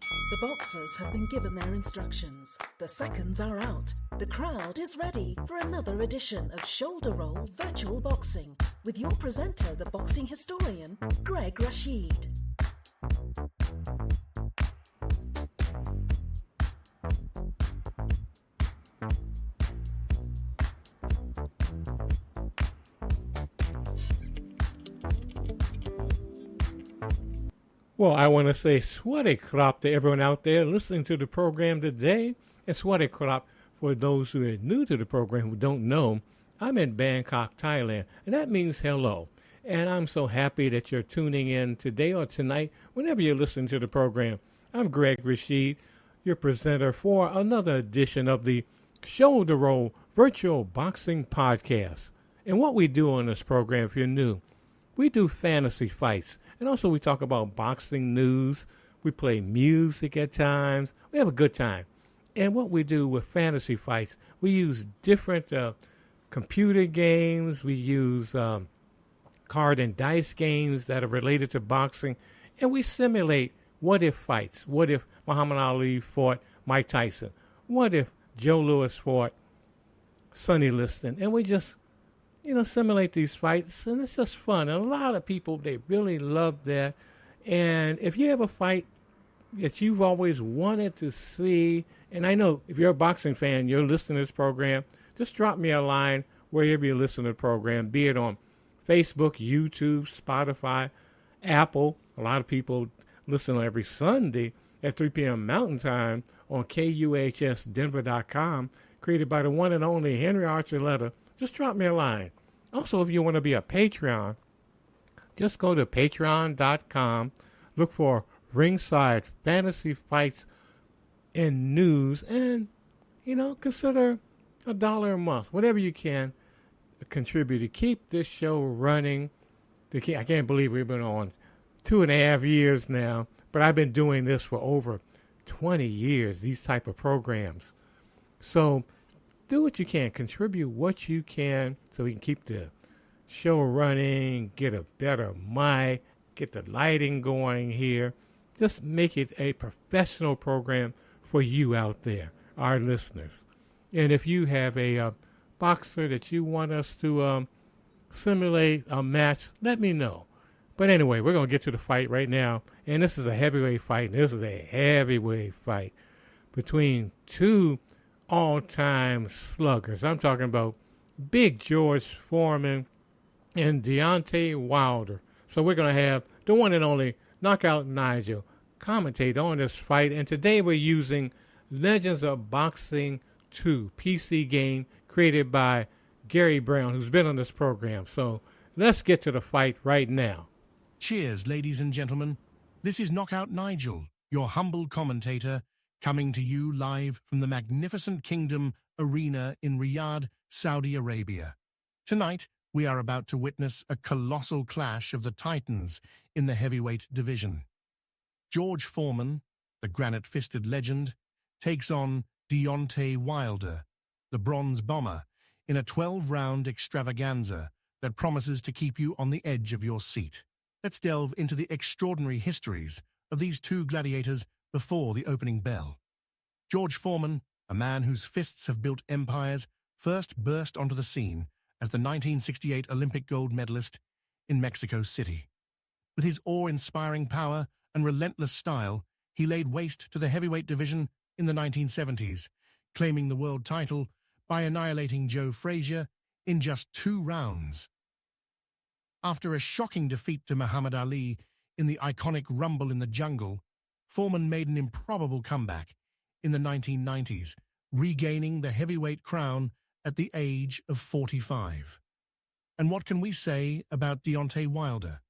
The boxers have been given their instructions. The seconds are out. The crowd is ready for another edition of Shoulder Roll Virtual Boxing with your presenter, the boxing historian, Greg Rashid. Well, I want to say swaddy krop to everyone out there listening to the program today, and swaddy krop for those who are new to the program who don't know. I'm in Bangkok, Thailand, and that means hello. And I'm so happy that you're tuning in today or tonight, whenever you're listening to the program. I'm Greg Rashid, your presenter for another edition of the Shoulder Roll Virtual Boxing Podcast. And what we do on this program, if you're new, we do fantasy fights. And also we talk about boxing news. We play music at times. We have a good time. And what we do with fantasy fights, we use different computer games. We use card and dice games that are related to boxing. And we simulate what-if fights. What if Muhammad Ali fought Mike Tyson? What if Joe Louis fought Sonny Liston? And we just simulate these fights, and it's just fun. And a lot of people, they really love that. And if you have a fight that you've always wanted to see, and I know if you're a boxing fan, you're listening to this program, just drop me a line wherever you listen to the program, be it on Facebook, YouTube, Spotify, Apple. A lot of people listen every Sunday at 3 p.m. Mountain Time on KUHSdenver.com, created by the one and only Henry Archuleta. Just drop me a line. Also, if you want to be a Patreon, just go to patreon.com, look for Ringside Fantasy Fights and News, and, consider $1 a month, whatever you can contribute to keep this show running. I can't believe we've been on 2.5 years now, but I've been doing this for over 20 years, these type of programs. So do what you can, contribute what you can so we can keep the show running, get a better mic, get the lighting going here. Just make it a professional program for you out there, our listeners. And if you have a boxer that you want us to simulate a match, let me know. But anyway, we're going to get to the fight right now. And this is a heavyweight fight. This is a heavyweight fight between two all-time sluggers. I'm talking about Big George Foreman and Deontay Wilder. So we're going to have the one and only Knockout Nigel commentate on this fight. And today we're using Legends of Boxing 2 PC game created by Gary Brown, who's been on this program. So let's get to the fight right now. Cheers, ladies and gentlemen. This is Knockout Nigel, your humble commentator, coming to you live from the magnificent Kingdom Arena in Riyadh, Saudi Arabia. Tonight, we are about to witness a colossal clash of the titans in the heavyweight division. George Foreman, the granite-fisted legend, takes on Deontay Wilder, the bronze bomber, in a 12-round extravaganza that promises to keep you on the edge of your seat. Let's delve into the extraordinary histories of these two gladiators before the opening bell. George Foreman, a man whose fists have built empires, first burst onto the scene as the 1968 Olympic gold medalist in Mexico City. With his awe-inspiring power and relentless style, he laid waste to the heavyweight division in the 1970s, claiming the world title by annihilating Joe Frazier in just 2 rounds. After a shocking defeat to Muhammad Ali in the iconic Rumble in the Jungle, Foreman made an improbable comeback in the 1990s, regaining the heavyweight crown at the age of 45. And what can we say about Deontay Wilder?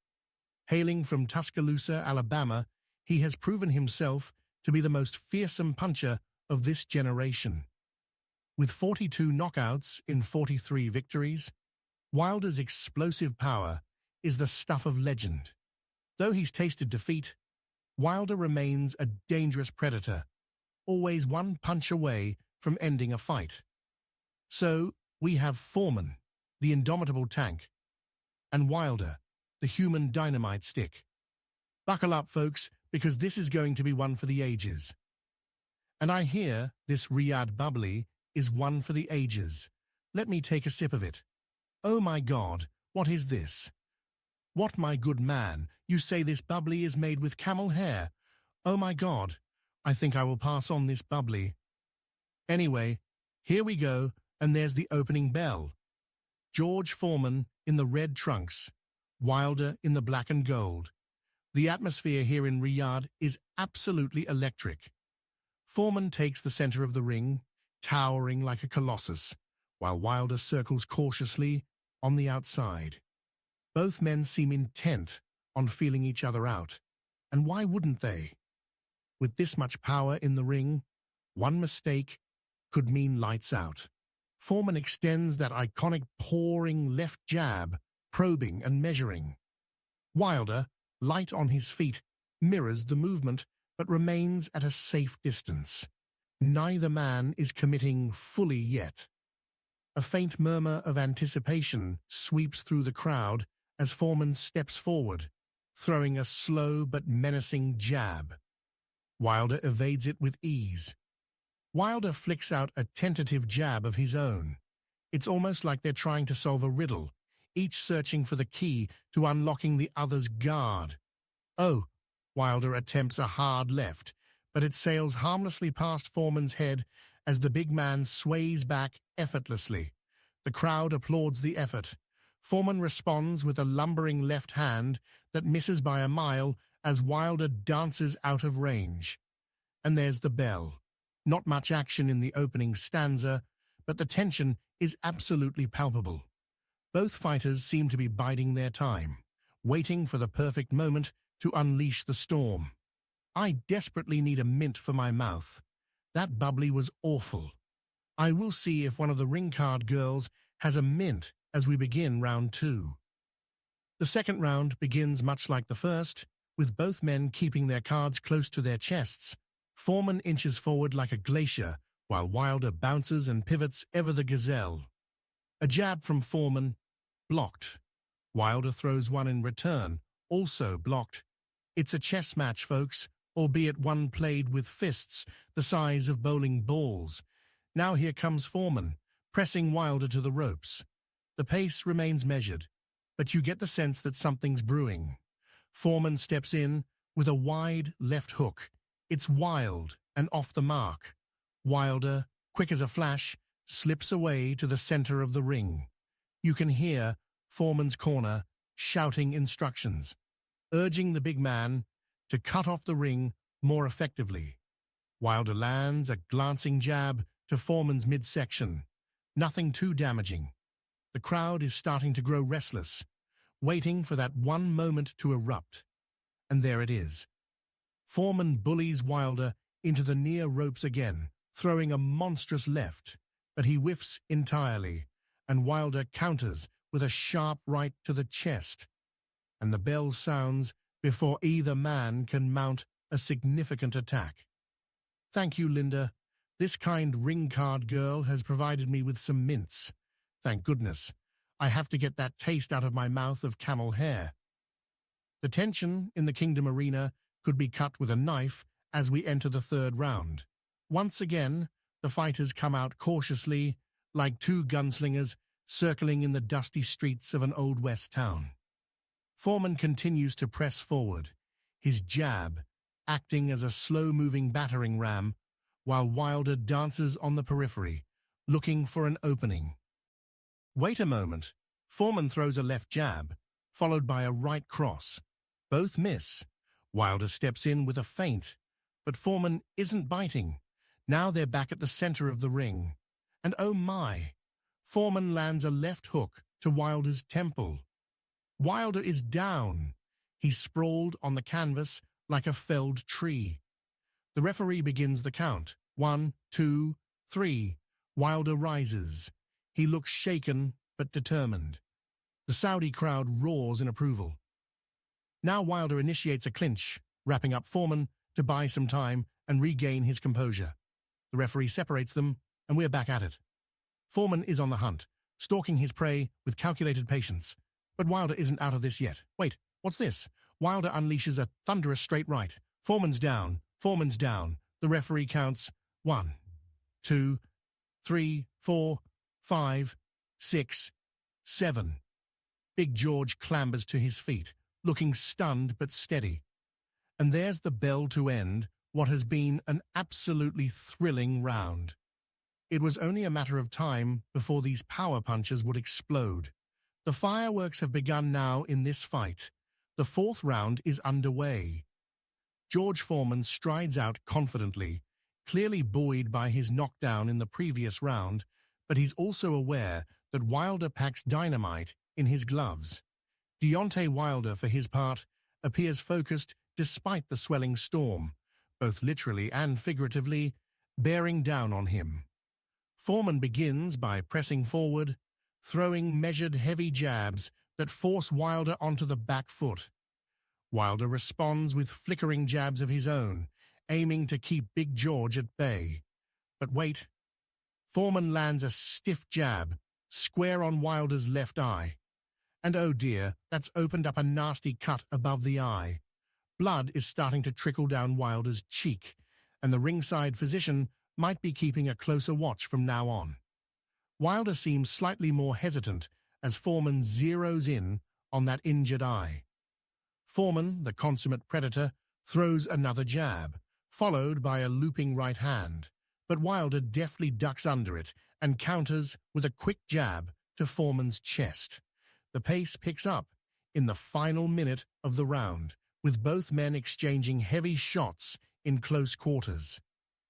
Hailing from Tuscaloosa, Alabama, he has proven himself to be the most fearsome puncher of this generation. With 42 knockouts in 43 victories, Wilder's explosive power is the stuff of legend. Though he's tasted defeat, Wilder remains a dangerous predator, always one punch away from ending a fight. So, we have Foreman, the indomitable tank, and Wilder, the human dynamite stick. Buckle up, folks, because this is going to be one for the ages. And I hear this Riyadh bubbly is one for the ages. Let me take a sip of it. Oh my God, what is this? What, my good man, you say this bubbly is made with camel hair? Oh my God, I think I will pass on this bubbly. Anyway, here we go, and there's the opening bell. George Foreman in the red trunks, Wilder in the black and gold. The atmosphere here in Riyadh is absolutely electric. Foreman takes the center of the ring, towering like a colossus, while Wilder circles cautiously on the outside. Both men seem intent on feeling each other out, and why wouldn't they? With this much power in the ring, one mistake could mean lights out. Foreman extends that iconic pouring left jab, probing and measuring. Wilder, light on his feet, mirrors the movement but remains at a safe distance. Neither man is committing fully yet. A faint murmur of anticipation sweeps through the crowd as Foreman steps forward, throwing a slow but menacing jab. Wilder evades it with ease. Wilder flicks out a tentative jab of his own. It's almost like they're trying to solve a riddle, each searching for the key to unlocking the other's guard. Oh, Wilder attempts a hard left, but it sails harmlessly past Foreman's head as the big man sways back effortlessly. The crowd applauds the effort. Foreman responds with a lumbering left hand that misses by a mile as Wilder dances out of range. And there's the bell. Not much action in the opening stanza, but the tension is absolutely palpable. Both fighters seem to be biding their time, waiting for the perfect moment to unleash the storm. I desperately need a mint for my mouth. That bubbly was awful. I will see if one of the ring card girls has a mint as we begin round 2. The second round begins much like the first, with both men keeping their cards close to their chests. Foreman inches forward like a glacier, while Wilder bounces and pivots ever the gazelle. A jab from Foreman, blocked. Wilder throws one in return, also blocked. It's a chess match, folks, albeit one played with fists the size of bowling balls. Now here comes Foreman, pressing Wilder to the ropes. The pace remains measured, but you get the sense that something's brewing. Foreman steps in with a wide left hook. It's wild and off the mark. Wilder, quick as a flash, slips away to the center of the ring. You can hear Foreman's corner shouting instructions, urging the big man to cut off the ring more effectively. Wilder lands a glancing jab to Foreman's midsection. Nothing too damaging. The crowd is starting to grow restless, waiting for that one moment to erupt. And there it is. Foreman bullies Wilder into the near ropes again, throwing a monstrous left, but he whiffs entirely, and Wilder counters with a sharp right to the chest. And the bell sounds before either man can mount a significant attack. Thank you, Linda. This kind ring card girl has provided me with some mints. Thank goodness. I have to get that taste out of my mouth of camel hair. The tension in the Kingdom Arena could be cut with a knife as we enter the third round. Once again, the fighters come out cautiously, like two gunslingers circling in the dusty streets of an Old West town. Foreman continues to press forward, his jab acting as a slow-moving battering ram, while Wilder dances on the periphery, looking for an opening. Wait a moment. Foreman throws a left jab, followed by a right cross. Both miss. Wilder steps in with a feint, but Foreman isn't biting. Now they're back at the center of the ring. And oh my! Foreman lands a left hook to Wilder's temple. Wilder is down. He's sprawled on the canvas like a felled tree. The referee begins the count. 1, 2, 3. Wilder rises. He looks shaken but determined. The Saudi crowd roars in approval. Now Wilder initiates a clinch, wrapping up Foreman to buy some time and regain his composure. The referee separates them, and we're back at it. Foreman is on the hunt, stalking his prey with calculated patience. But Wilder isn't out of this yet. Wait, what's this? Wilder unleashes a thunderous straight right, Foreman's down. Foreman's down. The referee counts 1, 2, 3, 4, 5, 6, 7. Big George clambers to his feet, looking stunned but steady. And there's the bell to end what has been an absolutely thrilling round. It was only a matter of time before these power punches would explode. The fireworks have begun now in this fight. The fourth round is underway. George Foreman strides out confidently, clearly buoyed by his knockdown in the previous round, but he's also aware that Wilder packs dynamite in his gloves. Deontay Wilder, for his part, appears focused despite the swelling storm, both literally and figuratively, bearing down on him. Foreman begins by pressing forward, throwing measured heavy jabs that force Wilder onto the back foot. Wilder responds with flickering jabs of his own, aiming to keep Big George at bay. But wait. Foreman lands a stiff jab, square on Wilder's left eye. And oh dear, that's opened up a nasty cut above the eye. Blood is starting to trickle down Wilder's cheek, and the ringside physician might be keeping a closer watch from now on. Wilder seems slightly more hesitant as Foreman zeroes in on that injured eye. Foreman, the consummate predator, throws another jab, followed by a looping right hand, but Wilder deftly ducks under it and counters with a quick jab to Foreman's chest. The pace picks up in the final minute of the round, with both men exchanging heavy shots in close quarters.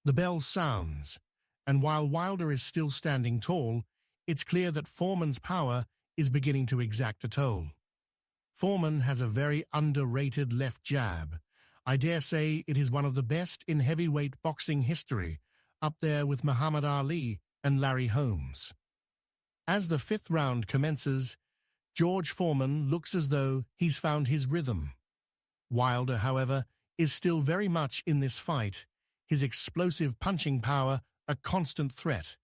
The bell sounds, and while Wilder is still standing tall, it's clear that Foreman's power is beginning to exact a toll. Foreman has a very underrated left jab. I dare say it is one of the best in heavyweight boxing history, up there with Muhammad Ali and Larry Holmes. As the fifth round commences, George Foreman looks as though he's found his rhythm. Wilder, however, is still very much in this fight, his explosive punching power a constant threat.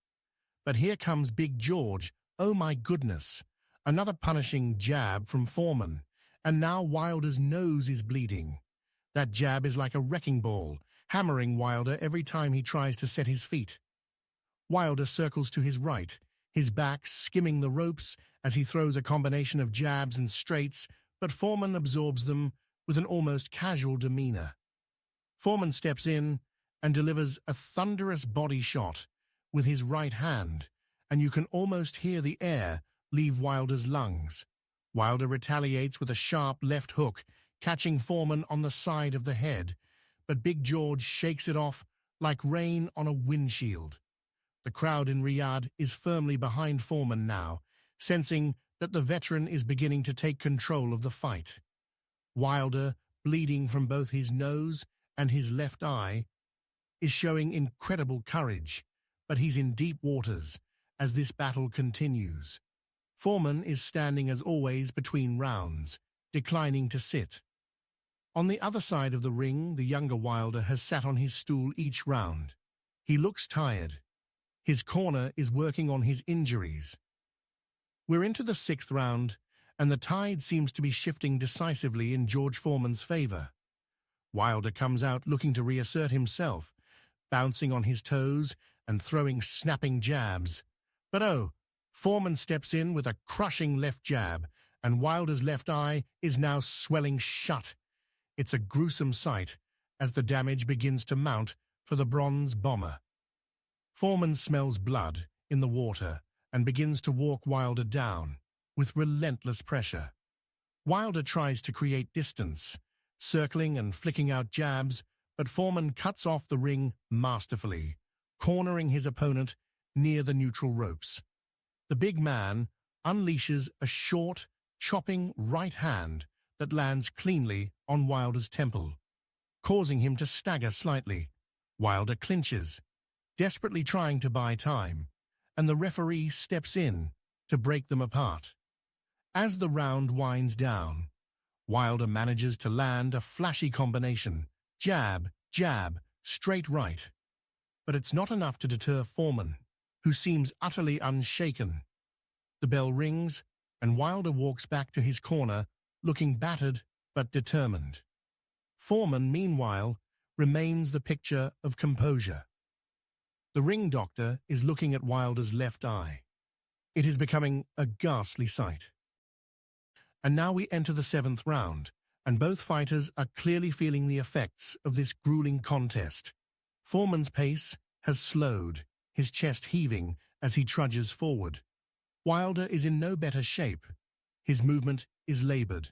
But here comes Big George, oh my goodness, another punishing jab from Foreman, and now Wilder's nose is bleeding. That jab is like a wrecking ball, hammering Wilder every time he tries to set his feet. Wilder circles to his right, his back skimming the ropes as he throws a combination of jabs and straights, but Foreman absorbs them with an almost casual demeanor. Foreman steps in and delivers a thunderous body shot with his right hand, and you can almost hear the air leave Wilder's lungs. Wilder retaliates with a sharp left hook, catching Foreman on the side of the head, but Big George shakes it off like rain on a windshield. The crowd in Riyadh is firmly behind Foreman now, sensing that the veteran is beginning to take control of the fight. Wilder, bleeding from both his nose and his left eye, is showing incredible courage, but he's in deep waters as this battle continues. Foreman is standing as always between rounds, declining to sit. On the other side of the ring, the younger Wilder has sat on his stool each round. He looks tired. His corner is working on his injuries. We're into the sixth round, and the tide seems to be shifting decisively in George Foreman's favor. Wilder comes out looking to reassert himself, bouncing on his toes and throwing snapping jabs. But oh, Foreman steps in with a crushing left jab, and Wilder's left eye is now swelling shut. It's a gruesome sight as the damage begins to mount for the bronze bomber. Foreman smells blood in the water and begins to walk Wilder down with relentless pressure. Wilder tries to create distance, circling and flicking out jabs, but Foreman cuts off the ring masterfully, cornering his opponent near the neutral ropes. The big man unleashes a short, chopping right hand that lands cleanly on Wilder's temple, causing him to stagger slightly. Wilder clinches, desperately trying to buy time, and the referee steps in to break them apart. As the round winds down, Wilder manages to land a flashy combination, jab, jab, straight right. But it's not enough to deter Foreman, who seems utterly unshaken. The bell rings, and Wilder walks back to his corner, looking battered but determined. Foreman, meanwhile, remains the picture of composure. The ring doctor is looking at Wilder's left eye. It is becoming a ghastly sight. And now we enter the 7th round, and both fighters are clearly feeling the effects of this grueling contest. Foreman's pace has slowed, his chest heaving as he trudges forward. Wilder is in no better shape. His movement is labored,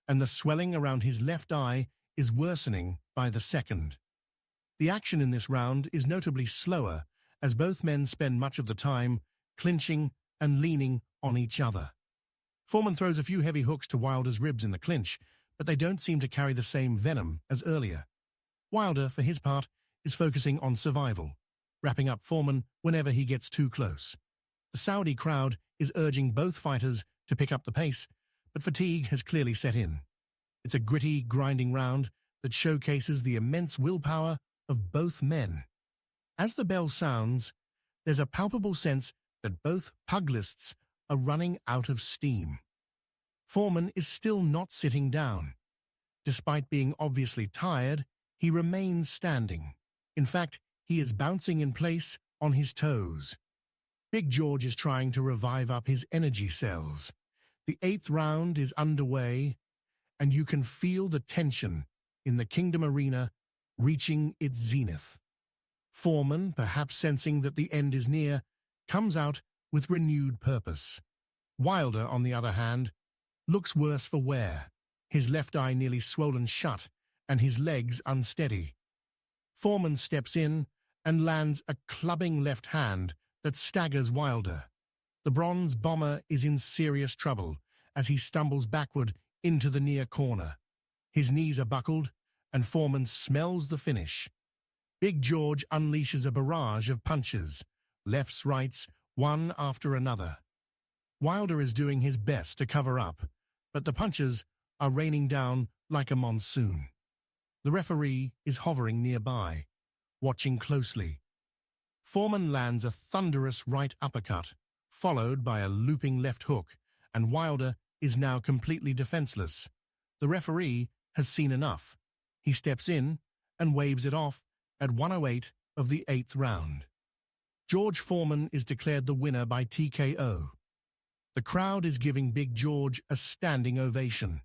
and the swelling around his left eye is worsening by the second. The action in this round is notably slower, as both men spend much of the time clinching and leaning on each other. Foreman throws a few heavy hooks to Wilder's ribs in the clinch, but they don't seem to carry the same venom as earlier. Wilder, for his part, is focusing on survival, wrapping up Foreman whenever he gets too close. The Saudi crowd is urging both fighters to pick up the pace, but fatigue has clearly set in. It's a gritty, grinding round that showcases the immense willpower of both men. As the bell sounds, there's a palpable sense that both pugilists are running out of steam. Foreman is still not sitting down. Despite being obviously tired, he remains standing. In fact, he is bouncing in place on his toes. Big George is trying to revive up his energy cells. The 8th round is underway, and you can feel the tension in the Kingdom Arena reaching its zenith. Foreman, perhaps sensing that the end is near, comes out with renewed purpose. Wilder, on the other hand, looks worse for wear, his left eye nearly swollen shut and his legs unsteady. Foreman steps in and lands a clubbing left hand that staggers Wilder. The bronze bomber is in serious trouble as he stumbles backward into the near corner. His knees are buckled, and Foreman smells the finish. Big George unleashes a barrage of punches, lefts, rights, one after another. Wilder is doing his best to cover up, but the punches are raining down like a monsoon. The referee is hovering nearby, watching closely. Foreman lands a thunderous right uppercut, followed by a looping left hook, and Wilder is now completely defenseless. The referee has seen enough. He steps in and waves it off at 1:08 of the 8th round. George Foreman is declared the winner by TKO. The crowd is giving Big George a standing ovation.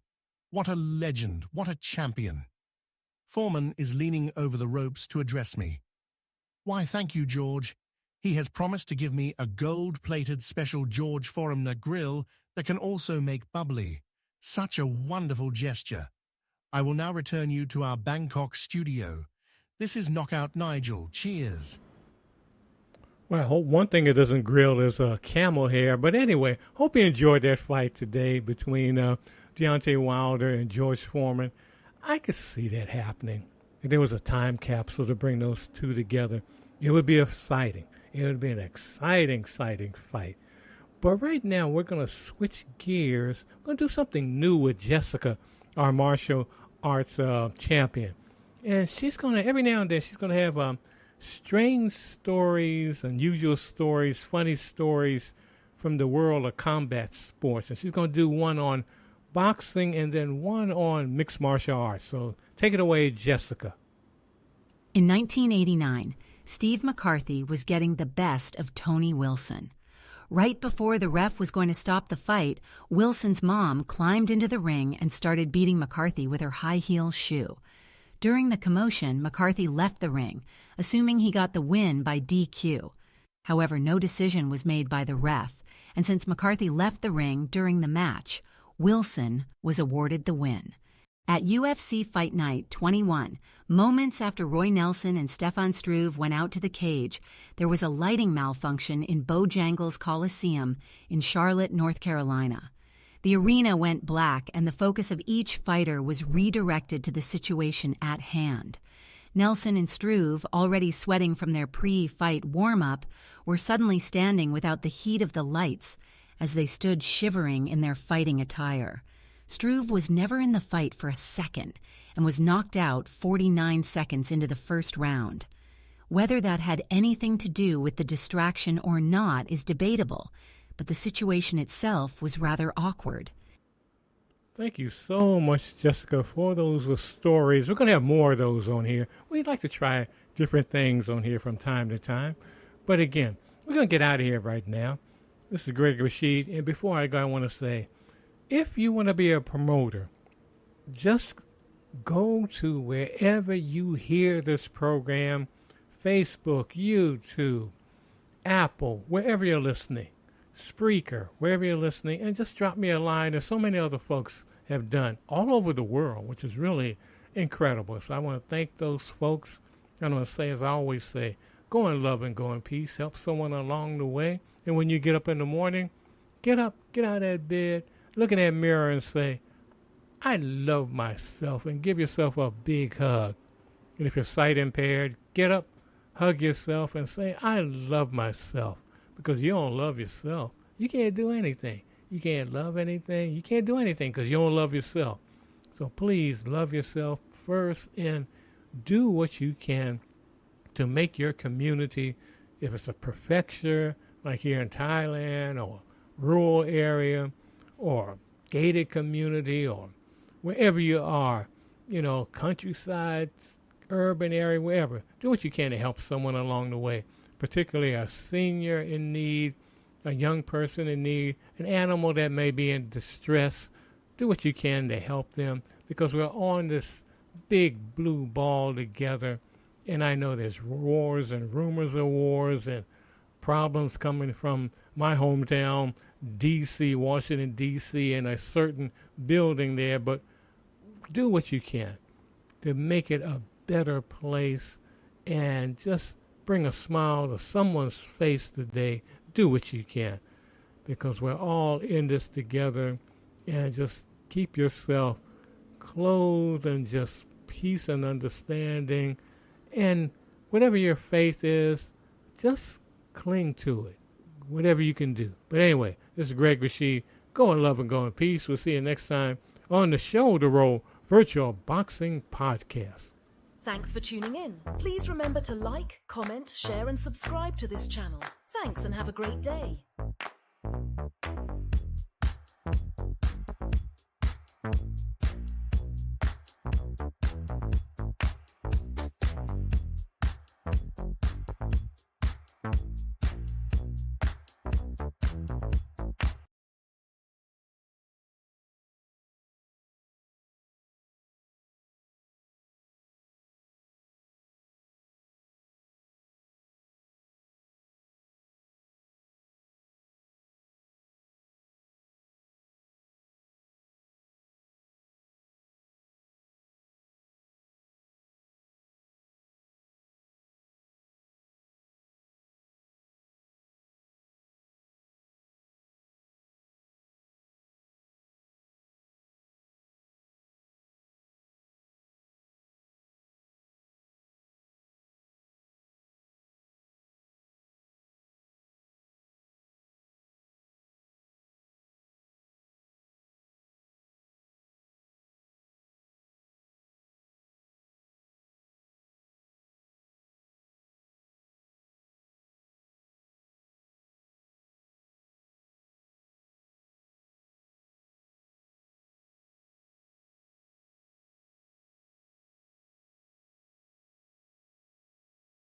What a legend, what a champion. Foreman is leaning over the ropes to address me. Why, thank you, George. He has promised to give me a gold-plated special George Foreman grill that can also make bubbly. Such a wonderful gesture. I will now return you to our Bangkok studio. This is Knockout Nigel. Cheers. Well, I hope one thing it doesn't grill is camel hair. But anyway, hope you enjoyed that fight today between Deontay Wilder and George Foreman. I could see that happening. If there was a time capsule to bring those two together, it would be exciting. It would be an exciting fight. But right now, we're going to switch gears. We're going to do something new with Jessica, our martial arts champion. And she's going to, every now and then, she's going to have strange stories, unusual stories, funny stories from the world of combat sports. And she's going to do one on boxing and then one on mixed martial arts. So take it away, Jessica. In 1989, Steve McCarthy was getting the best of Tony Wilson. Right before the ref was going to stop the fight, Wilson's mom climbed into the ring and started beating McCarthy with her high-heel shoe. During the commotion, McCarthy left the ring, assuming he got the win by DQ. However, no decision was made by the ref, and since McCarthy left the ring during the match, Wilson was awarded the win. At UFC Fight Night 21, moments after Roy Nelson and Stefan Struve went out to the cage, there was a lighting malfunction in Bojangles Coliseum in Charlotte, North Carolina. The arena went black, and the focus of each fighter was redirected to the situation at hand. Nelson and Struve, already sweating from their pre-fight warm-up, were suddenly standing without the heat of the lights as they stood shivering in their fighting attire. Struve was never in the fight for a second and was knocked out 49 seconds into the first round. Whether that had anything to do with the distraction or not is debatable, but the situation itself was rather awkward. Thank you so much, Jessica, for those stories. We're going to have more of those on here. We'd like to try different things on here from time to time. But again, we're going to get out of here right now. This is Greg Rashid. And before I go, I want to say, if you want to be a promoter, just go to wherever you hear this program, Facebook, YouTube, Apple, wherever you're listening, Spreaker, wherever you're listening, and just drop me a line. There's so many other folks have done all over the world, which is really incredible. So I want to thank those folks. I want to say, as I always say, go in love and go in peace. Help someone along the way. And when you get up in the morning, get up, get out of that bed, look in that mirror and say, I love myself, and give yourself a big hug. And if you're sight impaired, get up, hug yourself, and say, I love myself. Because you don't love yourself, you can't do anything. You can't love anything. You can't do anything because you don't love yourself. So please love yourself first and do what you can to make your community, if it's a prefecture, like here in Thailand, or rural area, or gated community, or wherever you are, countryside, urban area, wherever. Do what you can to help someone along the way, particularly a senior in need, a young person in need, an animal that may be in distress. Do what you can to help them, because we're on this big blue ball together. And I know there's wars and rumors of wars and problems coming from my hometown, D.C., Washington, D.C., in a certain building there. But do what you can to make it a better place and just bring a smile to someone's face today. Do what you can, because we're all in this together. And just keep yourself clothed in just peace and understanding. And whatever your faith is, just cling to it, whatever you can do. But anyway, this is Greg Rashid. Go in love and go in peace. We'll see you next time on the Shoulder Roll Virtual Boxing Podcast. Thanks for tuning in. Please remember to like, comment, share, and subscribe to this channel. Thanks and have a great day.